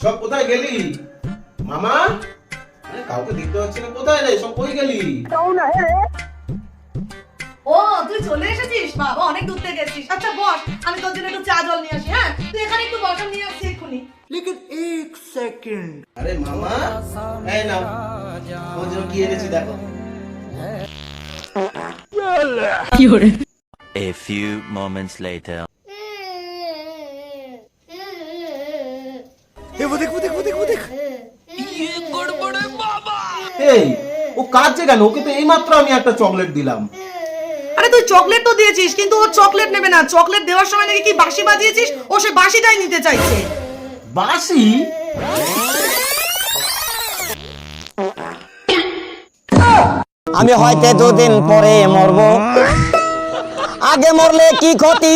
সব কোথায় গেলি মামা? কাউকে দেখতে পাচ্ছি না, কোথায় রে? সব কই গেলি? ও তুই চলে এসেছিস, বাবা অনেক দূর থেকে এসেছিস। আচ্ছা বস, আমি তোর জন্য একটু চা জল নিয়ে আসি। হ্যাঁ তুই এখানে একটু বস, আমি নিয়ে আসছি এক্ষুনি। আরে মামা, এই নাও তোমার জন্য কি এনেছি দেখো। A few moments later. এই ও কাঁদছে কেন? ওকে তো এইমাত্র আমি একটা চকলেট দিলাম। আরে তুই চকলেট তো দিয়েছিস, কিন্তু ও চকলেট নেবে না। চকলেট দেওয়ার সময় নাকি কি বাঁশি বাজিয়েছিস, ও সে বাঁশিটাই নিতে চাইছে। বাসি? আমি হয়তো দুদিন পরে মরবো, আগে মরলে কি ক্ষতি।